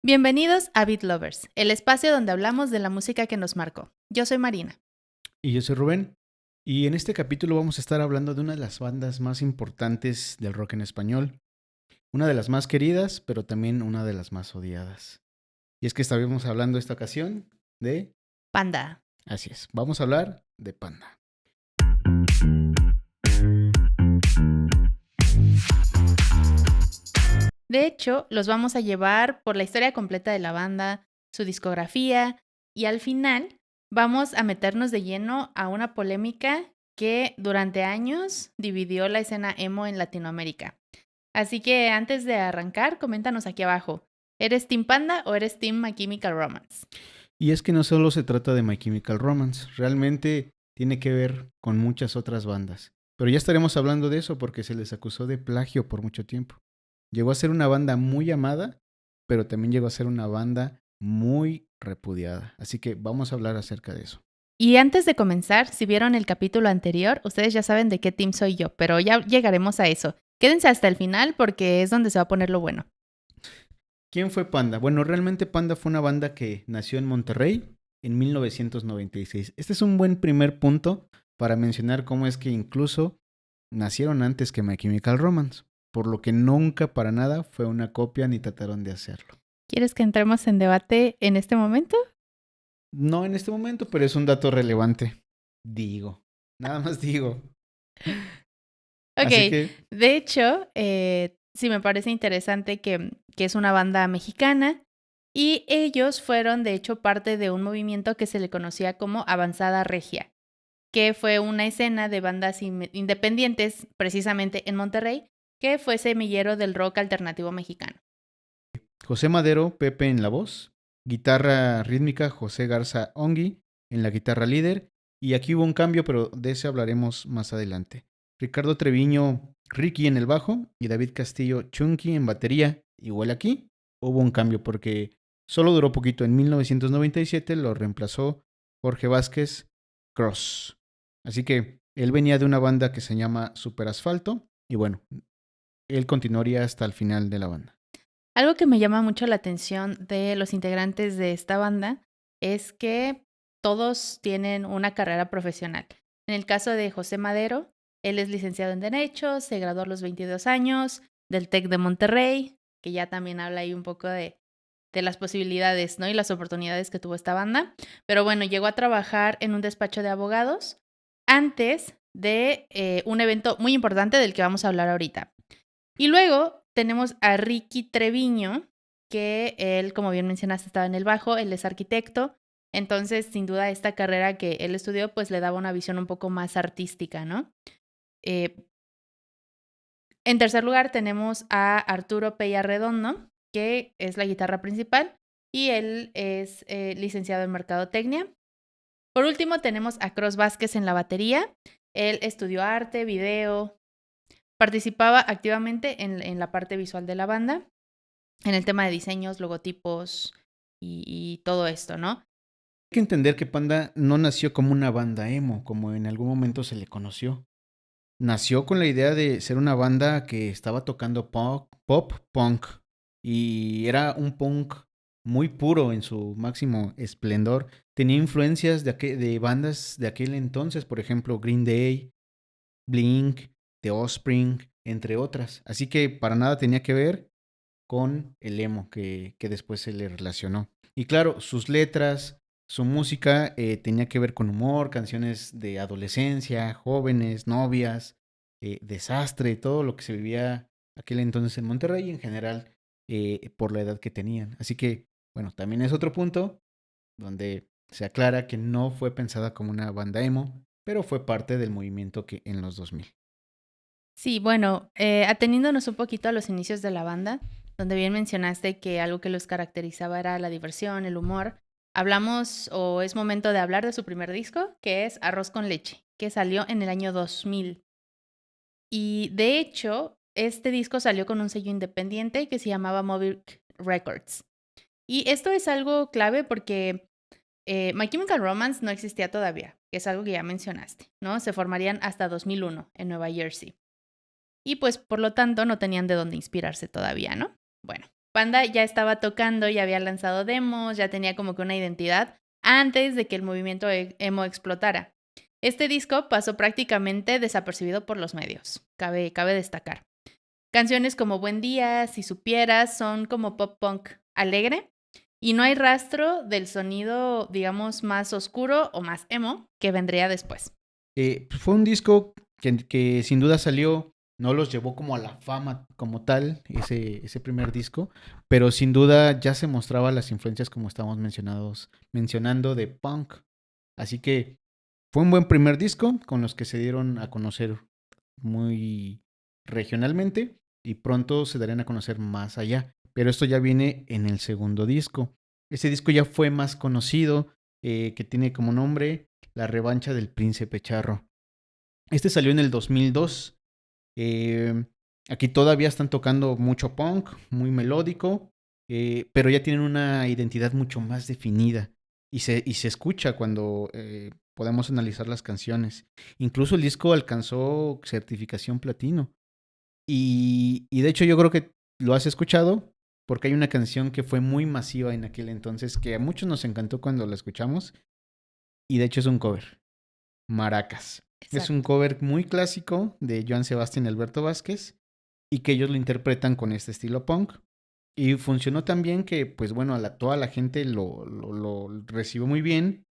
Bienvenidos a Beat Lovers, el espacio donde hablamos de la música que nos marcó. Yo soy Marina. Y yo soy Rubén. Y en este capítulo vamos a estar hablando de una de las bandas más importantes del rock en español. Una de las más queridas, pero también una de las más odiadas. Y es que estaremos hablando esta ocasión de... Panda. Así es, vamos a hablar de Panda. De hecho, los vamos a llevar por la historia completa de la banda, su discografía y al final vamos a meternos de lleno a una polémica que durante años dividió la escena emo en Latinoamérica. Así que antes de arrancar, coméntanos aquí abajo, ¿eres Team Panda o eres Team My Chemical Romance? Y es que no solo se trata de My Chemical Romance, realmente tiene que ver con muchas otras bandas. Pero ya estaremos hablando de eso porque se les acusó de plagio por mucho tiempo. Llegó a ser una banda muy amada, pero también llegó a ser una banda muy repudiada. Así que vamos a hablar acerca de eso. Y antes de comenzar, si vieron el capítulo anterior, ustedes ya saben de qué team soy yo, pero ya llegaremos a eso. Quédense hasta el final porque es donde se va a poner lo bueno. ¿Quién fue Panda? Bueno, realmente Panda fue una banda que nació en Monterrey en 1996. Este es un buen primer punto para mencionar cómo es que incluso nacieron antes que My Chemical Romance, por lo que nunca para nada fue una copia ni trataron de hacerlo. ¿Quieres que entremos en debate en este momento? No en este momento, pero es un dato relevante. Digo, nada más digo. Así Ok, que, de hecho, sí me parece interesante que es una banda mexicana y ellos fueron de hecho parte de un movimiento que se le conocía como Avanzada Regia, que fue una escena de bandas independientes precisamente en Monterrey, que fue semillero del rock alternativo mexicano. José Madero, Pepe en la voz, guitarra rítmica José Garza Ongui en la guitarra líder, y aquí hubo un cambio, pero de ese hablaremos más adelante. Ricardo Treviño, Ricky en el bajo y David Castillo, Chunky en batería. Igual aquí hubo un cambio porque solo duró poquito. En 1997 lo reemplazó Jorge Vázquez Cross. Así que él venía de una banda que se llama Super Asfalto y bueno, él continuaría hasta el final de la banda. Algo que me llama mucho la atención de los integrantes de esta banda es que todos tienen una carrera profesional. En el caso de José Madero, él es licenciado en Derecho, se graduó a los 22 años del TEC de Monterrey, que ya también habla ahí un poco de las posibilidades, ¿no? Y las oportunidades que tuvo esta banda. Pero bueno, llegó a trabajar en un despacho de abogados antes de un evento muy importante del que vamos a hablar ahorita. Y luego tenemos a Ricky Treviño, que él, como bien mencionaste, estaba en el bajo, él es arquitecto, entonces sin duda esta carrera que él estudió pues le daba una visión un poco más artística, ¿no? Eh, en tercer lugar tenemos a Arturo Peya Redondo, que es la guitarra principal y él es licenciado en Mercadotecnia. Por último tenemos a Cros Vázquez en la batería, él estudió arte, video, participaba activamente en la parte visual de la banda, en el tema de diseños, logotipos y todo esto, ¿no? Hay que entender que Panda no nació como una banda emo, como en algún momento se le conoció. Nació con la idea de ser una banda que estaba tocando pop punk y era un punk muy puro en su máximo esplendor. Tenía influencias de bandas de aquel entonces, por ejemplo, Green Day, Blink, The Offspring, entre otras. Así que para nada tenía que ver con el emo que después se le relacionó. Y claro, sus letras, su música tenía que ver con humor, canciones de adolescencia, jóvenes, novias, desastre, todo lo que se vivía aquel entonces en Monterrey y en general por la edad que tenían. Así que, bueno, también es otro punto donde se aclara que no fue pensada como una banda emo, pero fue parte del movimiento que en los 2000. Sí, bueno, ateniéndonos un poquito a los inicios de la banda, donde bien mencionaste que algo que los caracterizaba era la diversión, el humor, hablamos o es momento de hablar de su primer disco, que es Arroz con leche, que salió en el año 2000. Y de hecho, este disco salió con un sello independiente que se llamaba Mobile Records. Y esto es algo clave porque My Chemical Romance no existía todavía, que es algo que ya mencionaste, ¿no? Se formarían hasta 2001 en Nueva Jersey. Y pues por lo tanto no tenían de dónde inspirarse todavía, ¿no? Bueno, Panda ya estaba tocando, ya había lanzado demos, ya tenía como que una identidad antes de que el movimiento emo explotara. Este disco pasó prácticamente desapercibido por los medios, cabe destacar. Canciones como Buen Día, Si Supieras, son como pop punk alegre y no hay rastro del sonido, digamos, más oscuro o más emo que vendría después. Fue un disco que sin duda salió, no los llevó como a la fama como tal, ese primer disco, pero sin duda ya se mostraba las influencias como estábamos mencionando de punk. Así que fue un buen primer disco con los que se dieron a conocer muy regionalmente y pronto se darían a conocer más allá. Pero esto ya viene en el segundo disco. Este disco ya fue más conocido, que tiene como nombre La Revancha del Príncipe Charro. Este salió en el 2002. Eh, Aquí todavía están tocando mucho punk, muy melódico, pero ya tienen una identidad mucho más definida y se escucha cuando podemos analizar las canciones. Incluso el disco alcanzó certificación platino. Y de hecho yo creo que lo has escuchado porque hay una canción que fue muy masiva en aquel entonces que a muchos nos encantó cuando la escuchamos y de hecho es un cover. Maracas. Es un Exacto. cover muy clásico de Joan Sebastián y Alberto Vázquez y que ellos lo interpretan con este estilo punk. Y funcionó tan bien que, pues bueno, toda la gente lo recibió muy bien.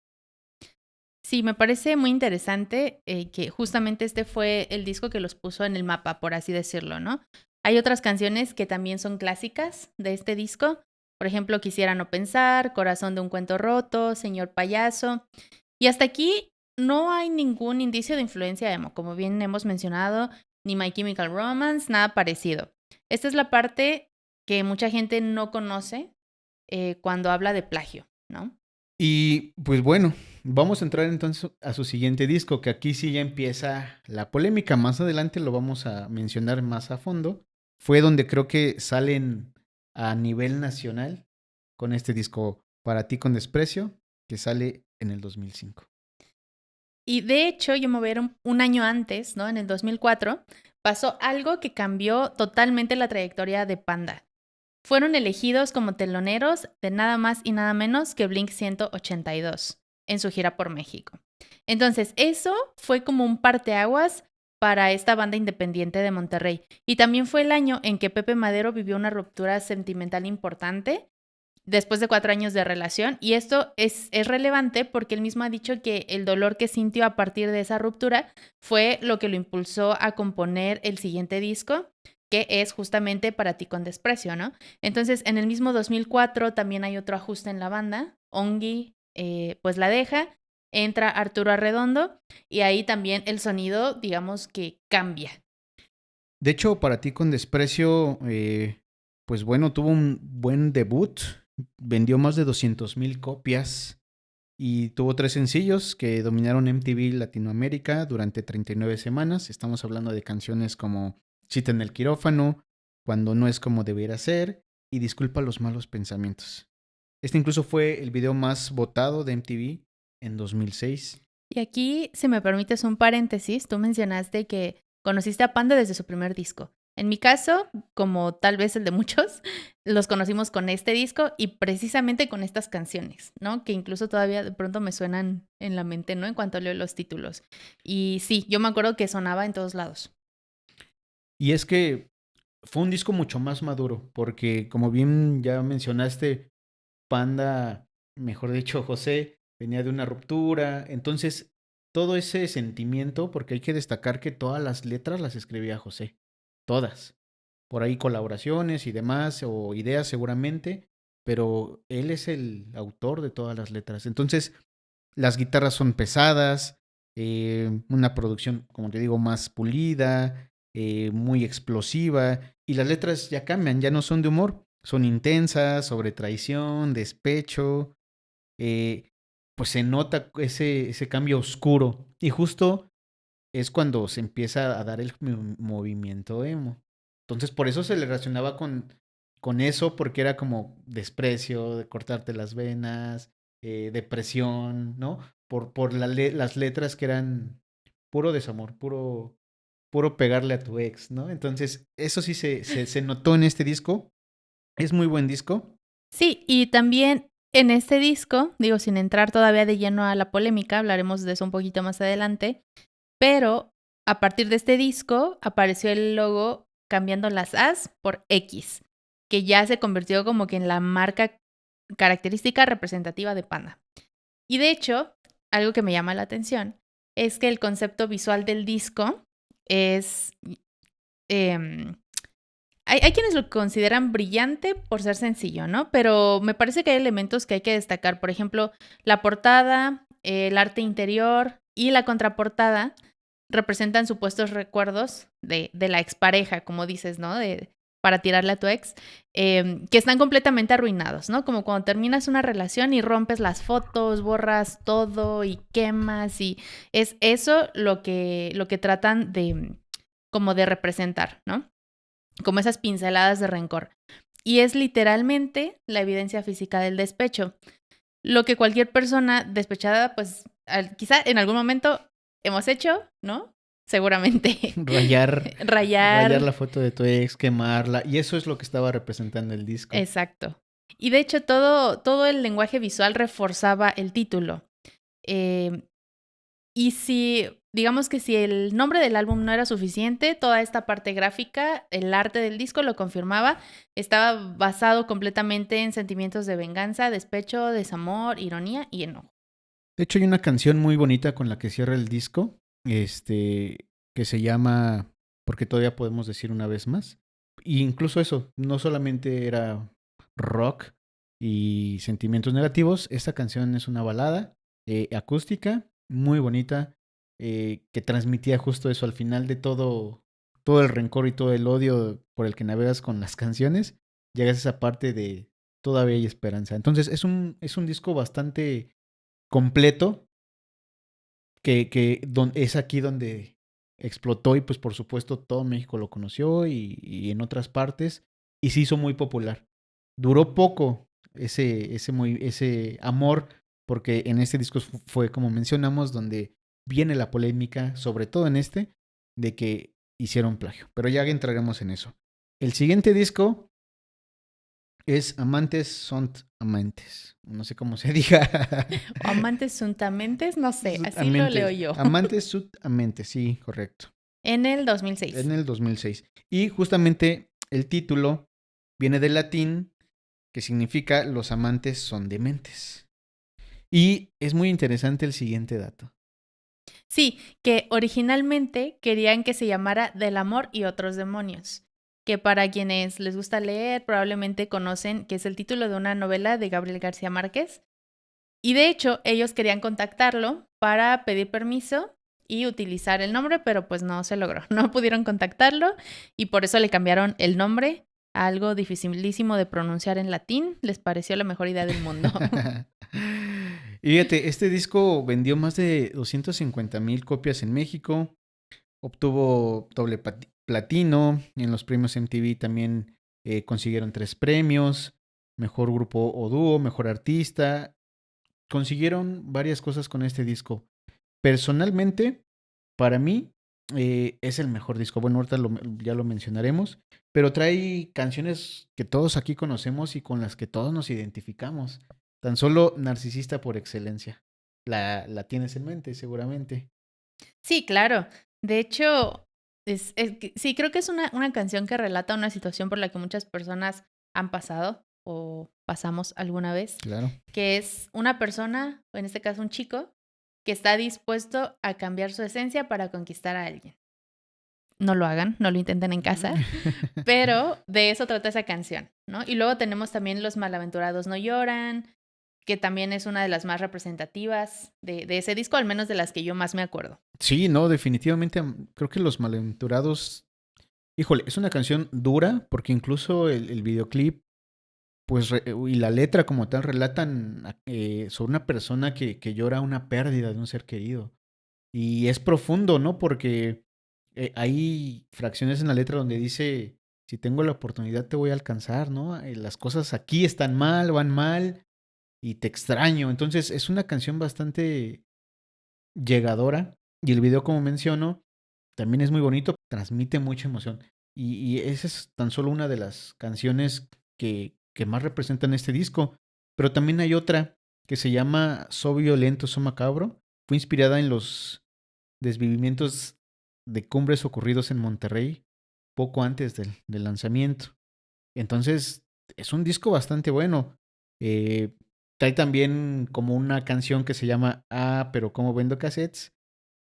Sí, me parece muy interesante que justamente este fue el disco que los puso en el mapa, por así decirlo, ¿no? Hay otras canciones que también son clásicas de este disco. Por ejemplo, Quisiera no pensar, Corazón de un cuento roto, Señor payaso. Y hasta aquí no hay ningún indicio de influencia emo, como bien hemos mencionado, ni My Chemical Romance, nada parecido. Esta es la parte que mucha gente no conoce cuando habla de plagio, ¿no? Y pues bueno, vamos a entrar entonces a su siguiente disco, que aquí sí ya empieza la polémica. Más adelante lo vamos a mencionar más a fondo. Fue donde creo que salen a nivel nacional con este disco Para ti con desprecio, que sale en el 2005. Y de hecho, yo me voy a ir un año antes, ¿no? En el 2004, pasó algo que cambió totalmente la trayectoria de Panda. Fueron elegidos como teloneros de nada más y nada menos que Blink 182 en su gira por México. Entonces, eso fue como un parteaguas para esta banda independiente de Monterrey. Y también fue el año en que Pepe Madero vivió una ruptura sentimental importante después de 4 años de relación. Y esto es relevante porque él mismo ha dicho que el dolor que sintió a partir de esa ruptura fue lo que lo impulsó a componer el siguiente disco, que es justamente Para ti con desprecio, ¿no? Entonces, en el mismo 2004 también hay otro ajuste en la banda. Ongi, pues la deja, entra Arturo Arredondo y ahí también el sonido, digamos que cambia. De hecho, Para ti con desprecio, pues bueno, tuvo un buen debut. Vendió más de 200,000 copias y tuvo 3 sencillos que dominaron MTV Latinoamérica durante 39 semanas. Estamos hablando de canciones como Cita en el quirófano, Cuando no es como debiera ser y Disculpa los malos pensamientos. Este incluso fue el video más votado de MTV en 2006. Y aquí, si me permites un paréntesis, tú mencionaste que conociste a Panda desde su primer disco. En mi caso, como tal vez el de muchos, los conocimos con este disco y precisamente con estas canciones, ¿no? Que incluso todavía de pronto me suenan en la mente, ¿no? En cuanto leo los títulos. Y sí, yo me acuerdo que sonaba en todos lados. Y es que fue un disco mucho más maduro, porque como bien ya mencionaste, Panda, mejor dicho, José, venía de una ruptura. Entonces, todo ese sentimiento, porque hay que destacar que todas las letras las escribía José. Todas. Por ahí colaboraciones y demás, o ideas seguramente, pero él es el autor de todas las letras. Entonces, las guitarras son pesadas, una producción, como te digo, más pulida, muy explosiva, y las letras ya cambian, ya no son de humor, son intensas, sobre traición, despecho, eh, pues se nota ese cambio oscuro, y justo es cuando se empieza a dar el movimiento emo. Entonces, por eso se le relacionaba con eso, porque era como desprecio, de cortarte las venas, depresión, ¿no? Por las letras que eran puro desamor, puro pegarle a tu ex, ¿no? Entonces, eso sí se notó en este disco. Es muy buen disco. Sí, y también en este disco, digo, sin entrar todavía de lleno a la polémica, hablaremos de eso un poquito más adelante, pero a partir de este disco apareció el logo cambiando las As por X, que ya se convirtió como que en la marca característica representativa de Panda. Y de hecho, algo que me llama la atención es que el concepto visual del disco es... em, hay quienes lo consideran brillante por ser sencillo, ¿no? Pero me parece que hay elementos que hay que destacar. Por ejemplo, la portada, el arte interior y la contraportada representan supuestos recuerdos de la expareja, como dices, ¿no? Para tirarle a tu ex, que están completamente arruinados, ¿no? Como cuando terminas una relación y rompes las fotos, borras todo y quemas y es eso lo que tratan de como de representar, ¿no? Como esas pinceladas de rencor. Y es literalmente la evidencia física del despecho. Lo que cualquier persona despechada, pues quizá en algún momento hemos hecho, ¿no? Seguramente. Rayar Rayar. la foto de tu ex, quemarla. Y eso es lo que estaba representando el disco. Exacto. Y de hecho todo el lenguaje visual reforzaba el título. Eh, Y si, digamos que si el nombre del álbum no era suficiente, toda esta parte gráfica, el arte del disco lo confirmaba, estaba basado completamente en sentimientos de venganza, despecho, desamor, ironía y enojo. De hecho, hay una canción muy bonita con la que cierra el disco, que se llama Porque todavía podemos decir una vez más. Y incluso eso, no solamente era rock y sentimientos negativos, esta canción es una balada acústica, muy bonita, que transmitía justo eso al final de todo el rencor y todo el odio por el que navegas con las canciones, llegas a esa parte de todavía hay esperanza. Entonces es un disco bastante completo, es aquí donde explotó y pues por supuesto todo México lo conoció y en otras partes y se hizo muy popular. Duró poco ese amor porque en este disco fue como mencionamos donde viene la polémica, sobre todo en este, de que hicieron plagio. Pero ya entraremos en eso. El siguiente disco es Amantes Sont Amantes. No sé cómo se diga. O amantes suntamentes, no sé, así lo leo Amantes. yo. Amantes Sunt Amantes, sí, correcto. En el En 2006. el 2006. Y justamente el título viene del latín que significa los amantes son dementes. Y es muy interesante el siguiente dato. Sí, que originalmente querían que se llamara Del amor y otros demonios, que para quienes les gusta leer probablemente conocen que es el título de una novela de Gabriel García Márquez. Y de hecho, ellos querían contactarlo para pedir permiso y utilizar el nombre, pero pues no se logró. No pudieron contactarlo y por eso le cambiaron el nombre a algo dificilísimo de pronunciar en latín. Les pareció la mejor idea del mundo. Y fíjate, este disco vendió más de 250,000 copias en México, obtuvo doble platino, en los premios MTV también consiguieron 3 premios, mejor grupo o dúo, mejor artista, consiguieron varias cosas con este disco. Personalmente, para mí, es el mejor disco. Bueno, ahorita ya lo mencionaremos, pero trae canciones que todos aquí conocemos y con las que todos nos identificamos. Tan solo narcisista por excelencia. La tienes en mente, seguramente. Sí, claro. De hecho, sí, creo que es una canción que relata una situación por la que muchas personas han pasado o pasamos alguna vez, Claro. que es una persona, o en este caso un chico, que está dispuesto a cambiar su esencia para conquistar a alguien. No lo hagan, no lo intenten en casa, pero de eso trata esa canción, ¿no? Y luego tenemos también Los malaventurados no lloran, que también es una de las más representativas de ese disco, al menos de las que yo más me acuerdo. Sí, no, definitivamente creo que Los Malaventurados, híjole, es una canción dura porque incluso el videoclip pues y la letra como tal relatan sobre una persona que llora una pérdida de un ser querido. Y es profundo, ¿no? Porque hay fracciones en la letra donde dice, si tengo la oportunidad te voy a alcanzar, ¿no? Las cosas aquí están mal, van mal y te extraño. Entonces es una canción bastante llegadora y el video, como menciono, también es muy bonito, transmite mucha emoción. Y esa es tan solo una de las canciones que más representan este disco. Pero también hay otra que se llama So Violento, So Macabro. Fue inspirada en los desvivimientos de cumbres ocurridos en Monterrey poco antes del lanzamiento. Entonces, es un disco bastante bueno. Eh, Trae también como una canción que se llama Ah, pero cómo vendo cassettes,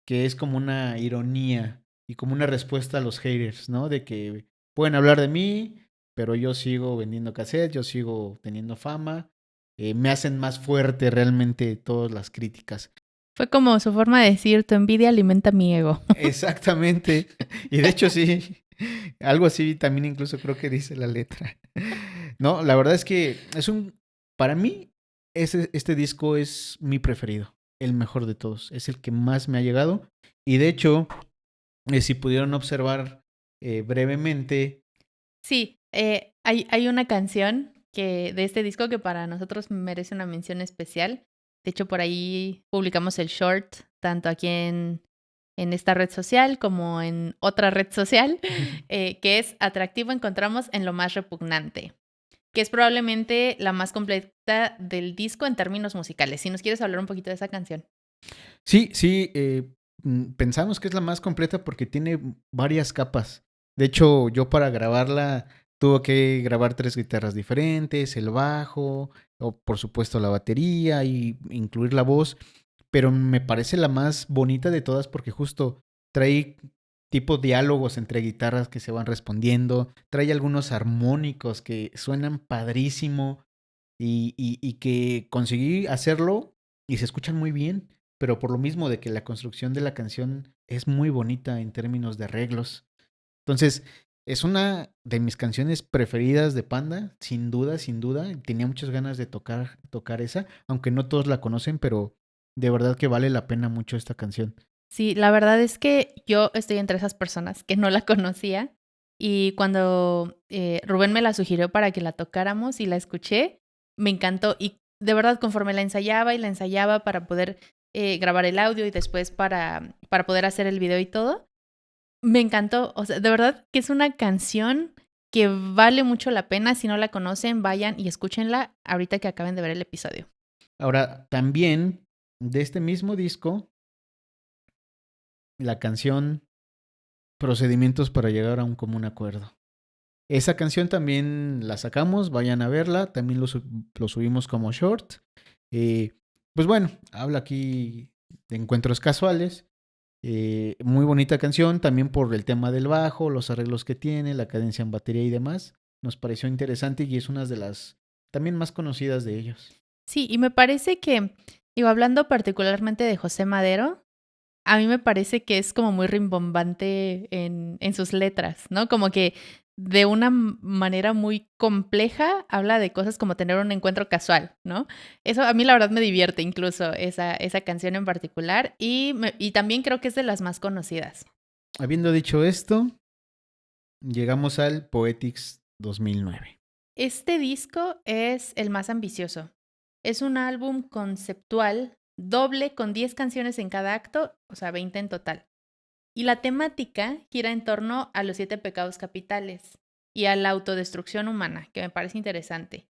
que es como una ironía y como una respuesta a los haters, ¿no? De que pueden hablar de mí, pero yo sigo vendiendo cassettes, yo sigo teniendo fama. Me hacen más fuerte realmente todas las críticas. Fue como su forma de decir, tu envidia alimenta mi ego. Exactamente. Y de hecho sí, algo así también incluso creo que dice la letra. No, la verdad es que para mí, este disco es mi preferido, el mejor de todos, es el que más me ha llegado. Y de hecho, si pudieron observar brevemente. Sí, hay una canción de este disco que para nosotros merece una mención especial. De hecho, por ahí publicamos el short, tanto aquí en esta red social como en otra red social, que es Atractivo encontramos en lo más repugnante, que es probablemente la más completa del disco en términos musicales. Si nos quieres hablar un poquito de esa canción. Sí, sí, pensamos que es la más completa porque tiene varias capas. De hecho, yo para grabarla tuve que grabar 3 guitarras diferentes, el bajo, o por supuesto la batería y incluir la voz, pero me parece la más bonita de todas porque justo trae tipo diálogos entre guitarras que se van respondiendo, trae algunos armónicos que suenan padrísimo y que conseguí hacerlo y se escuchan muy bien, pero por lo mismo de que la construcción de la canción es muy bonita en términos de arreglos. Entonces, es una de mis canciones preferidas de Panda, sin duda, sin duda. Tenía muchas ganas de tocar esa, aunque no todos la conocen, pero de verdad que vale la pena mucho esta canción. Sí, la verdad es que yo estoy entre esas personas que no la conocía y cuando Rubén me la sugirió para que la tocáramos y la escuché, me encantó y de verdad conforme la ensayaba y la ensayaba para poder grabar el audio y después para poder hacer el video y todo, me encantó. O sea, de verdad que es una canción que vale mucho la pena. Si no la conocen, vayan y escúchenla ahorita que acaben de ver el episodio. Ahora, también de este mismo disco, la canción Procedimientos para llegar a un común acuerdo. Esa canción también la sacamos, vayan a verla, también lo subimos como short. Pues bueno, habla aquí de encuentros casuales. Muy bonita canción, también por el tema del bajo, los arreglos que tiene, la cadencia en batería y demás. Nos pareció interesante y es una de las también más conocidas de ellos. Sí, y me parece que, digo, hablando particularmente de José Madero, a mí me parece que es como muy rimbombante en sus letras, ¿no? Como que de una manera muy compleja habla de cosas como tener un encuentro casual, ¿no? Eso a mí la verdad me divierte incluso esa canción en particular y también creo que es de las más conocidas. Habiendo dicho esto, llegamos al Poetics 2009. Este disco es el más ambicioso. Es un álbum conceptual doble con 10 canciones en cada acto, o sea, 20 en total. Y la temática gira en torno a los 7 pecados capitales y a la autodestrucción humana, que me parece interesante.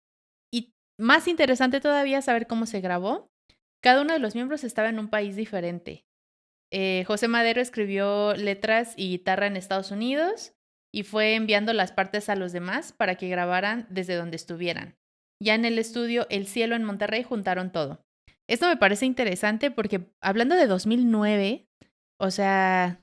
Y más interesante todavía saber cómo se grabó. Cada uno de los miembros estaba en un país diferente. José Madero escribió letras y guitarra en Estados Unidos y fue enviando las partes a los demás para que grabaran desde donde estuvieran. Ya en el estudio El Cielo en Monterrey juntaron todo. Esto me parece interesante porque hablando de 2009, o sea,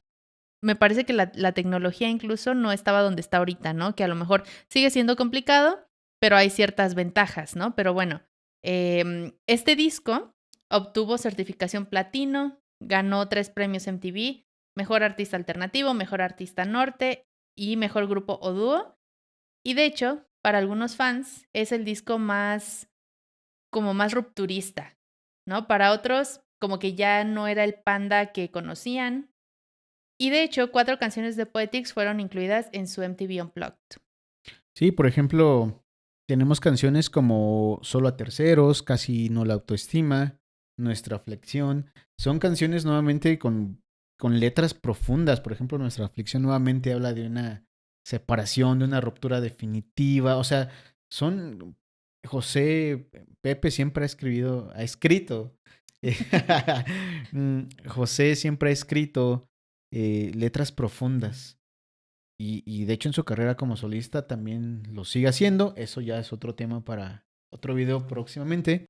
me parece que la tecnología incluso no estaba donde está ahorita, ¿no? Que a lo mejor sigue siendo complicado, pero hay ciertas ventajas, ¿no? Pero bueno, este disco obtuvo certificación platino, ganó 3 premios MTV, Mejor Artista Alternativo, Mejor Artista Norte y Mejor Grupo o Dúo. Y de hecho, para algunos fans es el disco como más rupturista, ¿no? Para otros, como que ya no era el Panda que conocían. Y de hecho, 4 canciones de Poetics fueron incluidas en su MTV Unplugged. Sí, por ejemplo, tenemos canciones como Solo a terceros, Casi no la autoestima, Nuestra aflicción. Son canciones nuevamente con letras profundas. Por ejemplo, Nuestra aflicción nuevamente habla de una separación, de una ruptura definitiva. O sea, Son José, Pepe siempre ha escrito. José siempre ha escrito letras profundas. Y de hecho en su carrera como solista también lo sigue haciendo. Eso ya es otro tema para otro video próximamente.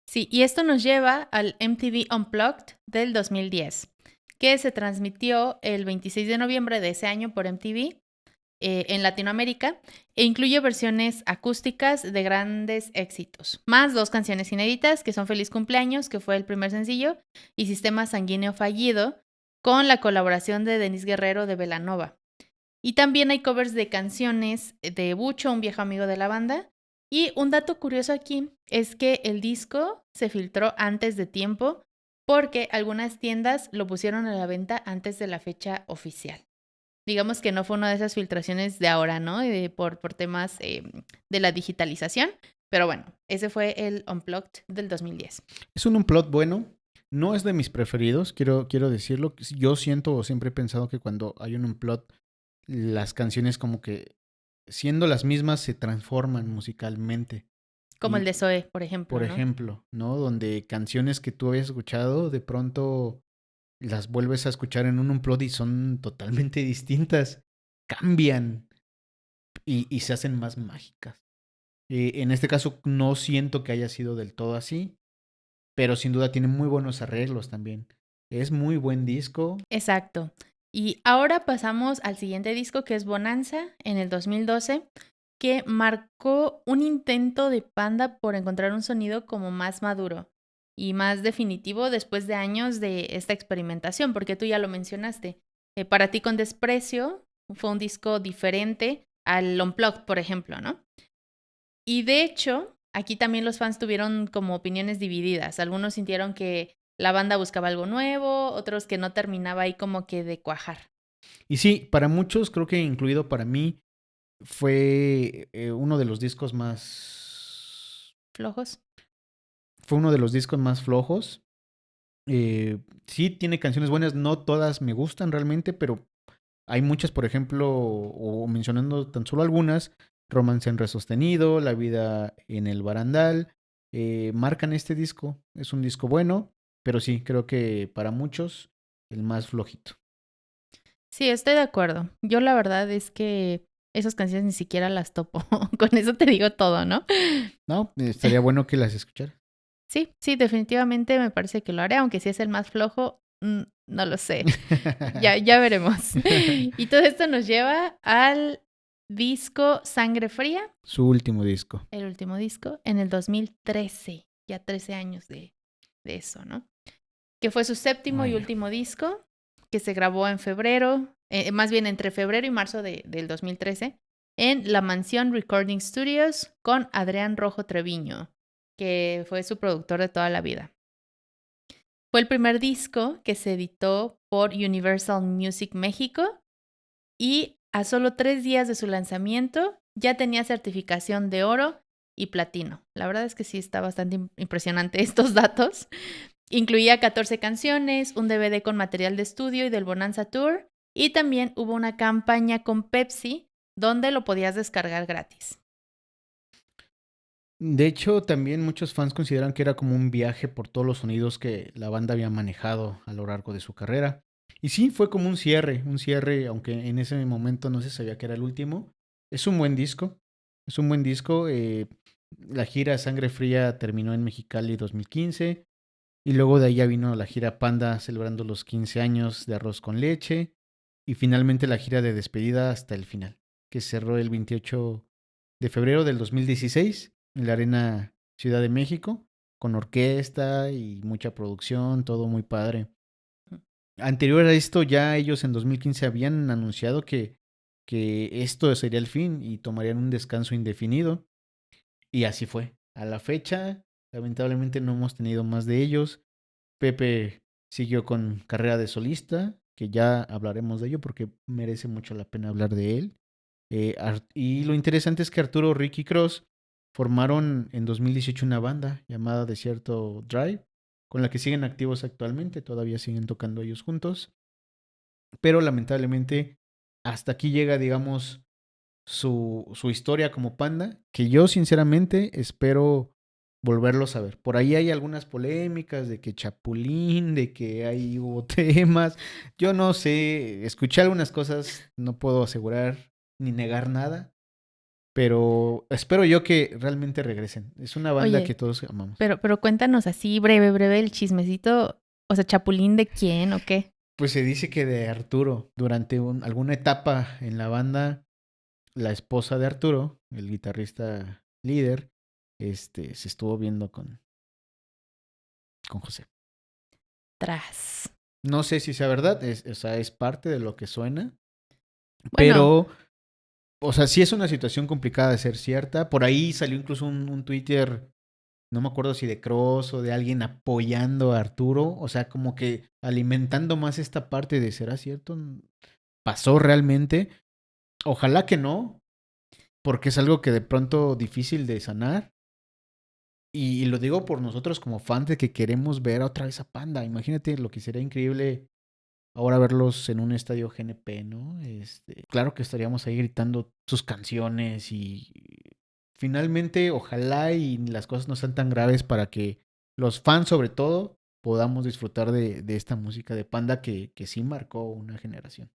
Sí, y esto nos lleva al MTV Unplugged del 2010, que se transmitió el 26 de noviembre de ese año por MTV en Latinoamérica e incluye versiones acústicas de grandes éxitos, más 2 canciones inéditas que son Feliz Cumpleaños, que fue el primer sencillo, y Sistema Sanguíneo Fallido, con la colaboración de Denise Guerrero de Belanova. Y también hay covers de canciones de Bucho, un viejo amigo de la banda. Y un dato curioso aquí es que el disco se filtró antes de tiempo porque algunas tiendas lo pusieron a la venta antes de la fecha oficial. Digamos que no fue una de esas filtraciones de ahora, ¿no? Por temas de la digitalización. Pero bueno, ese fue el Unplugged del 2010. Es un plot bueno. No es de mis preferidos, quiero decirlo. Yo siento o siempre he pensado que cuando hay un plot, las canciones como que siendo las mismas se transforman musicalmente. Como el de Zoe, por ejemplo, Por ¿no? ejemplo, ¿no? Donde canciones que tú habías escuchado, de pronto las vuelves a escuchar en un Unplugged y son totalmente distintas. Cambian y se hacen más mágicas. En este caso no siento que haya sido del todo así, pero sin duda tiene muy buenos arreglos también. Es muy buen disco. Exacto. Y ahora pasamos al siguiente disco que es Bonanza en el 2012, que marcó un intento de Panda por encontrar un sonido como más maduro y más definitivo después de años de esta experimentación, porque tú ya lo mencionaste. Para ti con Desprecio fue un disco diferente al Unplugged, por ejemplo, ¿no? Y de hecho, aquí también los fans tuvieron como opiniones divididas. Algunos sintieron que la banda buscaba algo nuevo, otros que no terminaba ahí como que de cuajar. Y sí, para muchos, creo que incluido para mí, fue uno de los discos más... ¿Flojos? Fue uno de los discos más flojos. Sí, tiene canciones buenas, no todas me gustan realmente, pero hay muchas, por ejemplo, o mencionando tan solo algunas, Romance en Re sostenido, La vida en el barandal, marcan este disco. Es un disco bueno, pero sí, creo que para muchos el más flojito. Sí, estoy de acuerdo. Yo la verdad es que esas canciones ni siquiera las topo. Con eso te digo todo, ¿no? No, estaría bueno que las escuchara. Sí, sí, definitivamente me parece que lo haré, aunque si es el más flojo, no lo sé. Ya veremos. Y todo esto nos lleva al disco Sangre Fría, Su último disco. el último disco, en el 2013. Ya 13 años de eso, ¿no? Que fue su séptimo y Vaya. último disco, que se grabó en febrero, más bien entre febrero y marzo del 2013, en La Mansión Recording Studios con Adrián Rojo Treviño, que fue su productor de toda la vida. Fue el primer disco que se editó por Universal Music México y a solo 3 días de su lanzamiento ya tenía certificación de oro y platino. La verdad es que sí está bastante impresionante estos datos. Incluía 14 canciones, un DVD con material de estudio y del Bonanza Tour, y también hubo una campaña con Pepsi donde lo podías descargar gratis. De hecho, también muchos fans consideran que era como un viaje por todos los sonidos que la banda había manejado a lo largo de su carrera. Y sí, fue como un cierre, aunque en ese momento no se sabía que era el último. Es un buen disco, es un buen disco. La gira Sangre Fría terminó en Mexicali 2015 y luego de ahí ya vino la gira Panda celebrando los 15 años de Arroz con Leche y finalmente la gira de despedida hasta el final, que cerró el 28 de febrero del 2016 en la Arena Ciudad de México, con orquesta y mucha producción, todo muy padre. Anterior a esto, ya ellos en 2015 habían anunciado que esto sería el fin y tomarían un descanso indefinido. Y así fue. A la fecha, lamentablemente no hemos tenido más de ellos. Pepe siguió con carrera de solista, que ya hablaremos de ello porque merece mucho la pena hablar de él. Y lo interesante es que Arturo, Ricky Cross formaron en 2018 una banda llamada Desierto Drive, con la que siguen activos actualmente, todavía siguen tocando ellos juntos, pero lamentablemente hasta aquí llega, digamos, su historia como Panda, que yo sinceramente espero volverlos a ver. Por ahí hay algunas polémicas de que Chapulín, de que ahí hubo temas. Yo no sé, escuché algunas cosas, no puedo asegurar ni negar nada, pero espero yo que realmente regresen. Es una banda que Oye, todos amamos. pero cuéntanos así, breve, el chismecito. O sea, ¿Chapulín de quién o qué? Pues se dice que de Arturo, durante alguna etapa en la banda, la esposa de Arturo, el guitarrista líder, se estuvo viendo con José. Tras. No sé si sea verdad, o sea, es parte de lo que suena, Bueno, pero, o sea, sí es una situación complicada de ser cierta. Por ahí salió incluso un Twitter, no me acuerdo si de Cross o de alguien apoyando a Arturo, o sea, como que alimentando más esta parte de ¿será cierto? ¿Pasó realmente? Ojalá que no, porque es algo que de pronto difícil de sanar. Y lo digo por nosotros como fans de que queremos ver otra vez a Panda. Imagínate lo que sería increíble ahora verlos en un estadio GNP, ¿no? Claro que estaríamos ahí gritando sus canciones y finalmente ojalá y las cosas no sean tan graves para que los fans sobre todo podamos disfrutar de esta música de Panda que sí marcó una generación.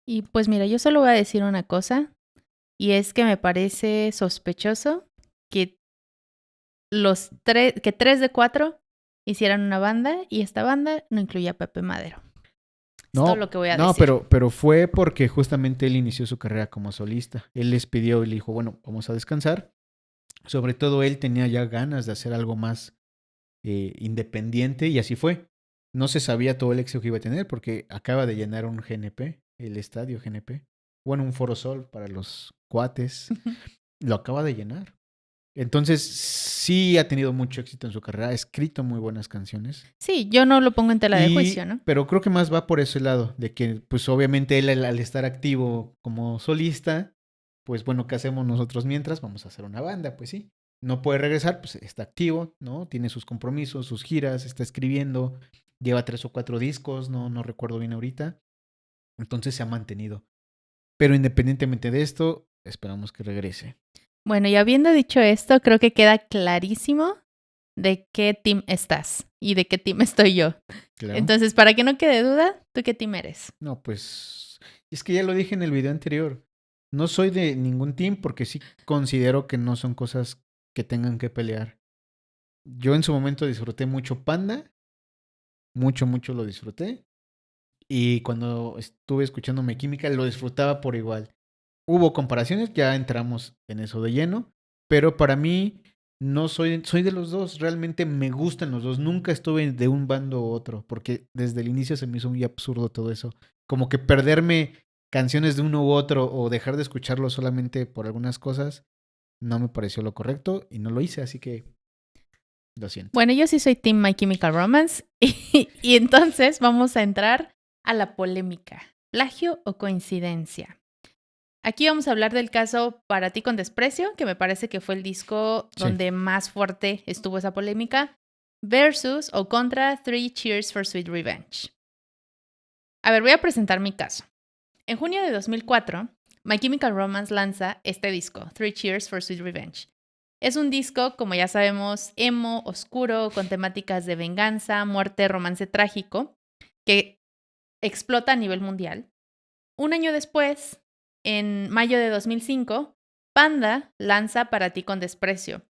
y pues mira, yo solo voy a decir una cosa, y es que me parece sospechoso que que 3 de 4 hicieran una banda y esta banda no incluía a Pepe Madero. Es todo lo No, que voy a no, decir. pero fue porque justamente él inició su carrera como solista. Él les pidió y le dijo, bueno, vamos a descansar. Sobre todo él tenía ya ganas de hacer algo más independiente y así fue. No se sabía todo el éxito que iba a tener porque acaba de llenar un GNP, el estadio GNP. Bueno, un Foro Sol para los cuates. Lo acaba de llenar. Entonces, sí ha tenido mucho éxito en su carrera, ha escrito muy buenas canciones. Sí, yo no lo pongo en tela de juicio, ¿no? Pero creo que más va por ese lado, de que pues obviamente él al estar activo como solista, pues bueno, ¿qué hacemos nosotros mientras? Vamos a hacer una banda, pues sí. No puede regresar, pues está activo, ¿no? Tiene sus compromisos, sus giras, está escribiendo, lleva 3 o 4 discos, no recuerdo bien ahorita. Entonces se ha mantenido. Pero independientemente de esto, esperamos que regrese. Bueno, y habiendo dicho esto, creo que queda clarísimo de qué team estás y de qué team estoy yo. Claro. Entonces, para que no quede duda, ¿tú qué team eres? No, pues es que ya lo dije en el video anterior. No soy de ningún team porque sí considero que no son cosas que tengan que pelear. Yo en su momento disfruté mucho Panda, mucho lo disfruté. Y cuando estuve escuchando Mi Química lo disfrutaba por igual. Hubo comparaciones, ya entramos en eso de lleno, pero para mí no soy de los dos, realmente me gustan los dos, nunca estuve de un bando u otro, porque desde el inicio se me hizo muy absurdo todo eso, como que perderme canciones de uno u otro o dejar de escucharlo solamente por algunas cosas, no me pareció lo correcto y no lo hice, así que lo siento. Bueno, yo sí soy team My Chemical Romance y entonces vamos a entrar a la polémica. ¿Plagio o coincidencia? Aquí vamos a hablar del caso Para ti con desprecio, que me parece que fue el disco Sí. donde más fuerte estuvo esa polémica, versus o contra Three Cheers for Sweet Revenge. A ver, voy a presentar mi caso. En junio de 2004, My Chemical Romance lanza este disco, Three Cheers for Sweet Revenge. Es un disco, como ya sabemos, emo, oscuro, con temáticas de venganza, muerte, romance trágico, que explota a nivel mundial. Un año después, en mayo de 2005, Panda lanza Para ti con desprecio,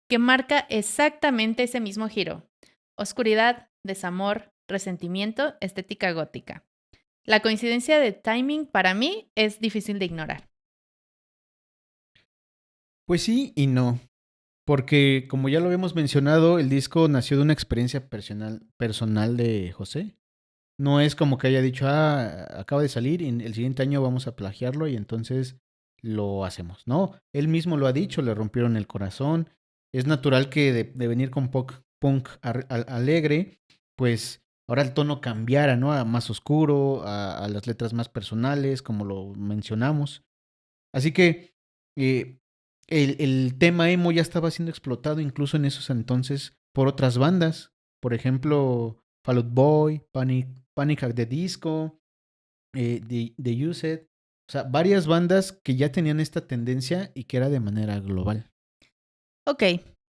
que marca exactamente ese mismo giro. Oscuridad, desamor, resentimiento, estética gótica. La coincidencia de timing para mí es difícil de ignorar. Pues sí y no, porque como ya lo habíamos mencionado, el disco nació de una experiencia personal de José. No es como que haya dicho, acaba de salir y el siguiente año vamos a plagiarlo y entonces lo hacemos. No, él mismo lo ha dicho, le rompieron el corazón. Es natural que de venir con punk alegre, pues ahora el tono cambiara, ¿no? A más oscuro, a las letras más personales, como lo mencionamos. Así que eh, el tema emo ya estaba siendo explotado incluso en esos entonces por otras bandas. Por ejemplo, Fall Out Boy, Panic at the Disco, The Used. O sea, varias bandas que ya tenían esta tendencia y que era de manera global. Ok,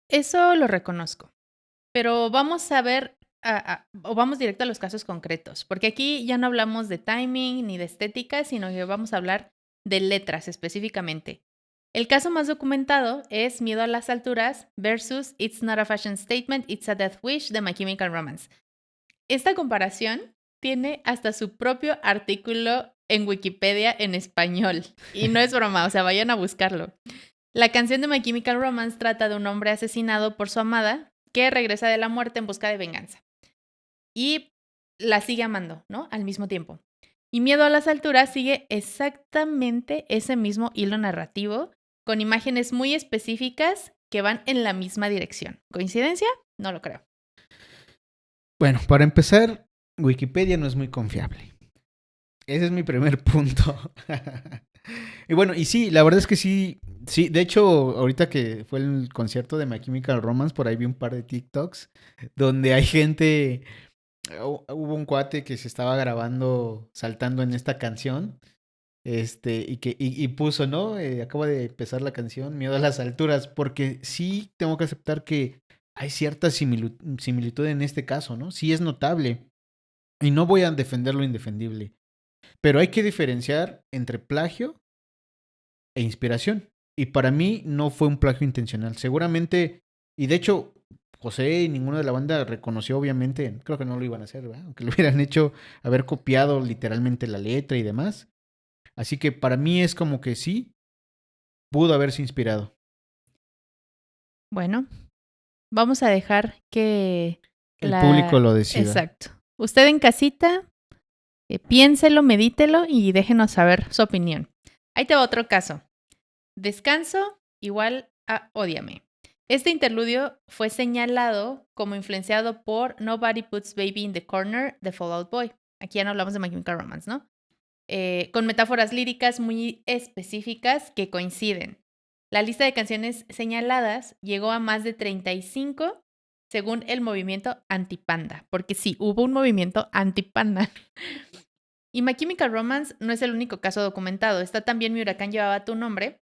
eso lo reconozco. Pero vamos a ver, o vamos directo a los casos concretos, porque aquí ya no hablamos de timing ni de estética, sino que vamos a hablar de letras específicamente. El caso más documentado es Miedo a las alturas versus It's not a fashion statement, it's a death wish de My Chemical Romance. Esta comparación tiene hasta su propio artículo en Wikipedia en español. Y no es broma, o sea, vayan a buscarlo. La canción de My Chemical Romance trata de un hombre asesinado por su amada que regresa de la muerte en busca de venganza. Y la sigue amando, ¿no? Al mismo tiempo. Y Miedo a las alturas sigue exactamente ese mismo hilo narrativo, con imágenes muy específicas que van en la misma dirección. ¿Coincidencia? No lo creo. Bueno, para empezar, Wikipedia no es muy confiable. Ese es mi primer punto. Y bueno, y sí, la verdad es que sí. Sí, de hecho, ahorita que fue el concierto de My Chemical Romance, por ahí vi un par de TikToks donde hay gente. Hubo un cuate que se estaba grabando saltando en esta canción. Y puso, ¿no? Acaba de empezar la canción, Miedo a las alturas, porque sí tengo que aceptar que hay cierta similitud en este caso, ¿no? Sí es notable. Y no voy a defender lo indefendible. Pero hay que diferenciar entre plagio e inspiración. Y para mí no fue un plagio intencional. Seguramente, y de hecho, José y ninguno de la banda reconoció, obviamente, creo que no lo iban a hacer, ¿verdad? Aunque lo hubieran hecho, haber copiado literalmente la letra y demás. Así que para mí es como que sí, pudo haberse inspirado. Bueno, vamos a dejar que El público lo decida. Exacto. Usted en casita, piénselo, medítelo y déjenos saber su opinión. Ahí te va otro caso. Descanso igual a Ódiame. Este interludio fue señalado como influenciado por Nobody Puts Baby in the Corner de Fall Out Boy. Aquí ya no hablamos de My Chemical Romance, ¿no? Con metáforas líricas muy específicas que coinciden. La lista de canciones señaladas llegó a más de 35 según el movimiento antipanda, porque sí, hubo un movimiento antipanda. Y My Chemical Romance no es el único caso documentado. Está también Mi Huracán Llevaba Tu Nombre,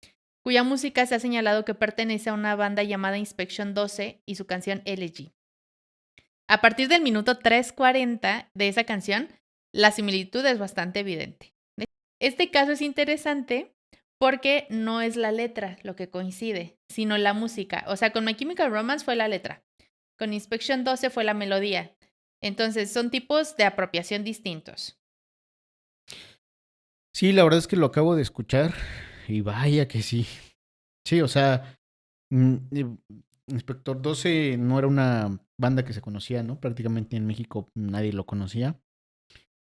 cuya música se ha señalado que pertenece a una banda llamada Inspection 12 y su canción Elegy. A partir del minuto 3:40 de esa canción, la similitud es bastante evidente. Este caso es interesante porque no es la letra lo que coincide, sino la música. O sea, con My Chemical Romance fue la letra, con Inspection 12 fue la melodía. Entonces, son tipos de apropiación distintos. Sí, la verdad es que lo acabo de escuchar y vaya que sí. Sí, o sea, Inspector 12 no era una banda que se conocía, ¿no? Prácticamente en México nadie lo conocía.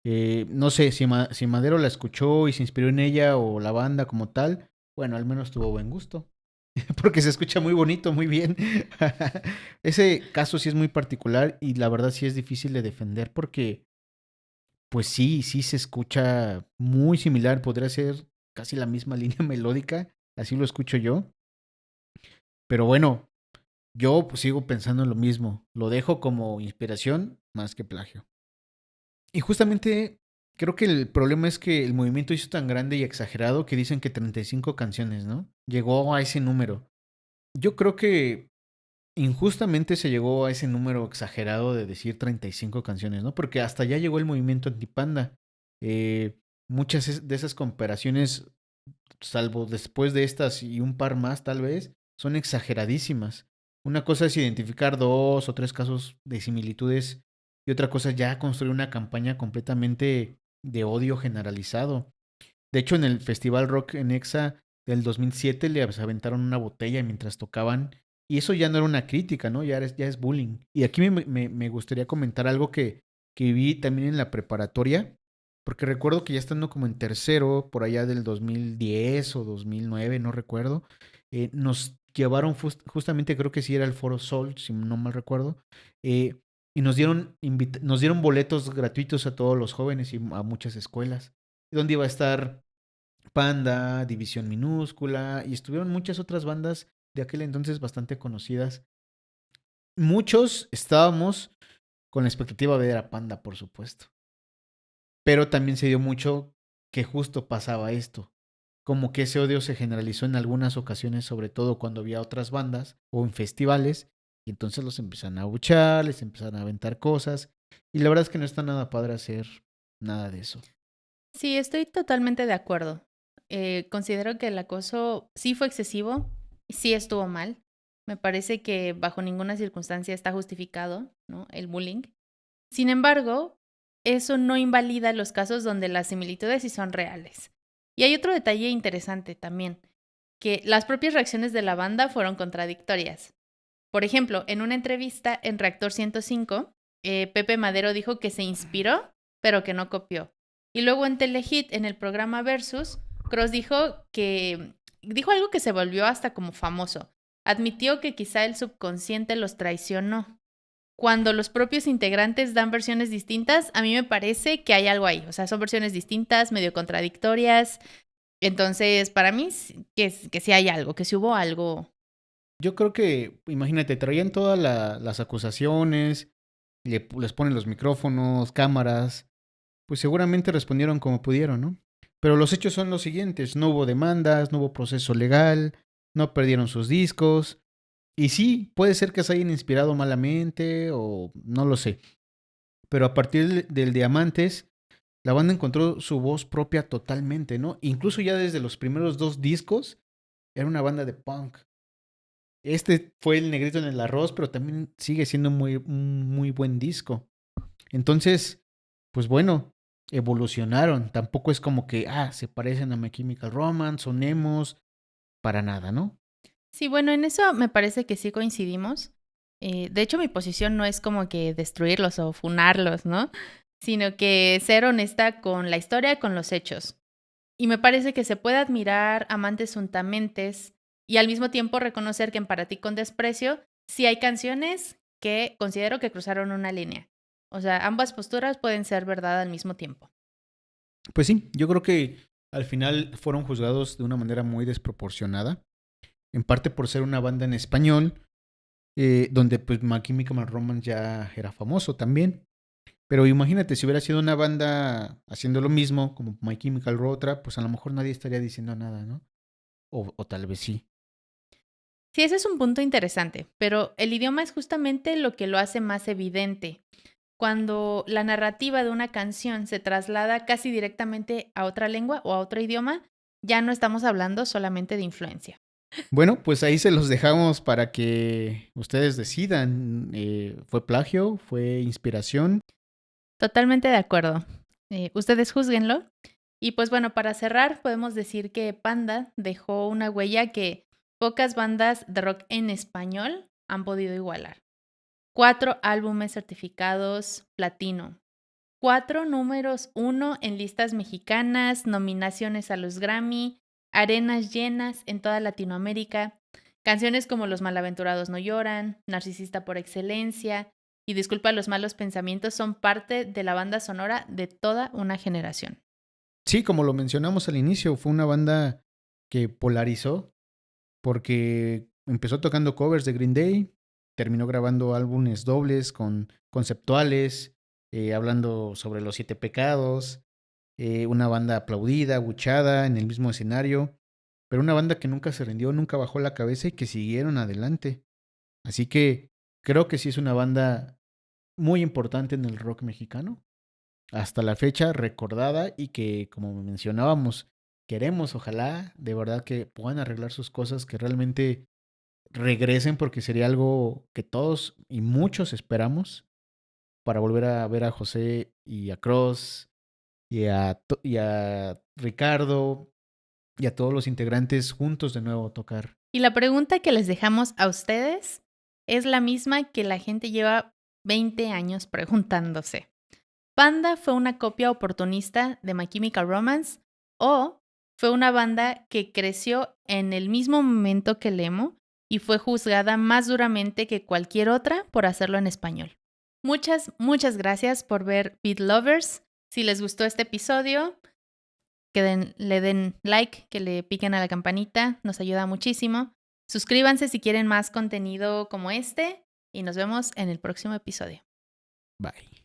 No sé si Madero la escuchó y se inspiró en ella o la banda como tal. Bueno, al menos tuvo buen gusto. Porque se escucha muy bonito, muy bien. Ese caso sí es muy particular y la verdad sí es difícil de defender porque, pues sí se escucha muy similar. Podría ser casi la misma línea melódica. Así lo escucho yo. Pero bueno, yo pues, sigo pensando en lo mismo. Lo dejo como inspiración más que plagio. Y justamente creo que el problema es que el movimiento hizo tan grande y exagerado que dicen que 35 canciones, ¿no? Llegó a ese número. Yo creo que injustamente se llegó a ese número exagerado de decir 35 canciones, ¿no? Porque hasta ya llegó el movimiento antipanda. Muchas de esas comparaciones, salvo después de estas y un par más tal vez, son exageradísimas. Una cosa es identificar dos o tres casos de similitudes y otra cosa es ya construir una campaña completamente de odio generalizado. De hecho, en el Festival Rock en Exa del 2007 le aventaron una botella mientras tocaban y eso ya no era una crítica, ¿no? Ya es bullying. Y aquí me gustaría comentar algo que vi también en la preparatoria, porque recuerdo que ya estando como en tercero, por allá del 2010 o 2009, no recuerdo, nos llevaron justamente, creo que sí era el Foro Sol, si no mal recuerdo, y nos dieron boletos gratuitos a todos los jóvenes y a muchas escuelas, donde iba a estar Panda, División Minúscula, y estuvieron muchas otras bandas de aquel entonces bastante conocidas. Muchos estábamos con la expectativa de ver a Panda, por supuesto. Pero también se dio mucho que justo pasaba esto. Como que ese odio se generalizó en algunas ocasiones, sobre todo cuando había otras bandas o en festivales, y entonces los empezaron a abuchar, les empezaron a aventar cosas, y la verdad es que no está nada padre hacer nada de eso. Sí, estoy totalmente de acuerdo. Considero que el acoso sí fue excesivo, sí estuvo mal. Me parece que bajo ninguna circunstancia está justificado, ¿no? El bullying. Sin embargo, eso no invalida los casos donde las similitudes sí son reales. Y hay otro detalle interesante también, que las propias reacciones de la banda fueron contradictorias. Por ejemplo, en una entrevista en Reactor 105, Pepe Madero dijo que se inspiró, pero que no copió. Y luego en Telehit, en el programa Versus, Cross dijo algo que se volvió hasta como famoso. Admitió que quizá el subconsciente los traicionó. Cuando los propios integrantes dan versiones distintas, a mí me parece que hay algo ahí. O sea, son versiones distintas, medio contradictorias. Entonces, para mí, que sí hay algo, que sí hubo algo. Yo creo que, imagínate, traían todas las acusaciones, les ponen los micrófonos, cámaras, pues seguramente respondieron como pudieron, ¿no? Pero los hechos son los siguientes, no hubo demandas, no hubo proceso legal, no perdieron sus discos, y sí, puede ser que se hayan inspirado malamente o no lo sé, pero a partir del Diamantes, la banda encontró su voz propia totalmente, ¿no? Incluso ya desde los primeros 2 discos, era una banda de punk. Este fue el negrito en el arroz, pero también sigue siendo un muy buen disco. Entonces, pues bueno, evolucionaron. Tampoco es como que, se parecen a My Chemical Romance, son emos, para nada, ¿no? Sí, bueno, en eso me parece que sí coincidimos. De hecho, mi posición no es como que destruirlos o funarlos, ¿no? Sino que ser honesta con la historia, con los hechos. Y me parece que se puede admirar amantes untamentes y al mismo tiempo reconocer que en Para ti con desprecio sí hay canciones que considero que cruzaron una línea. O sea, ambas posturas pueden ser verdad al mismo tiempo. Pues sí, yo creo que al final fueron juzgados de una manera muy desproporcionada. En parte por ser una banda en español, donde pues My Chemical Romance ya era famoso también. Pero imagínate, si hubiera sido una banda haciendo lo mismo, como My Chemical Otra, pues a lo mejor nadie estaría diciendo nada, ¿no? O tal vez sí. Sí, ese es un punto interesante, pero el idioma es justamente lo que lo hace más evidente. Cuando la narrativa de una canción se traslada casi directamente a otra lengua o a otro idioma, ya no estamos hablando solamente de influencia. Bueno, pues ahí se los dejamos para que ustedes decidan. ¿Fue plagio? ¿Fue inspiración? Totalmente de acuerdo. Ustedes júzguenlo. Y pues bueno, para cerrar, podemos decir que Panda dejó una huella que pocas bandas de rock en español han podido igualar. 4 álbumes certificados platino. 4 números 1 en listas mexicanas, nominaciones a los Grammy, arenas llenas en toda Latinoamérica, canciones como Los Malaventurados no lloran, Narcisista por excelencia y Disculpa los malos pensamientos son parte de la banda sonora de toda una generación. Sí, como lo mencionamos al inicio, fue una banda que polarizó porque empezó tocando covers de Green Day, terminó grabando álbumes dobles con conceptuales, hablando sobre los 7 pecados, una banda aplaudida, abuchada en el mismo escenario, pero una banda que nunca se rindió, nunca bajó la cabeza y que siguieron adelante. Así que creo que sí es una banda muy importante en el rock mexicano, hasta la fecha recordada y que, como mencionábamos, queremos, ojalá, de verdad que puedan arreglar sus cosas, que realmente regresen porque sería algo que todos y muchos esperamos para volver a ver a José y a Cross y a Ricardo y a todos los integrantes juntos de nuevo tocar. Y la pregunta que les dejamos a ustedes es la misma que la gente lleva 20 años preguntándose. ¿Panda fue una copia oportunista de My Chemical Romance o fue una banda que creció en el mismo momento que el emo y fue juzgada más duramente que cualquier otra por hacerlo en español? Muchas gracias por ver Beat Lovers. Si les gustó este episodio, le den like, que le piquen a la campanita, nos ayuda muchísimo. Suscríbanse si quieren más contenido como este y nos vemos en el próximo episodio. Bye.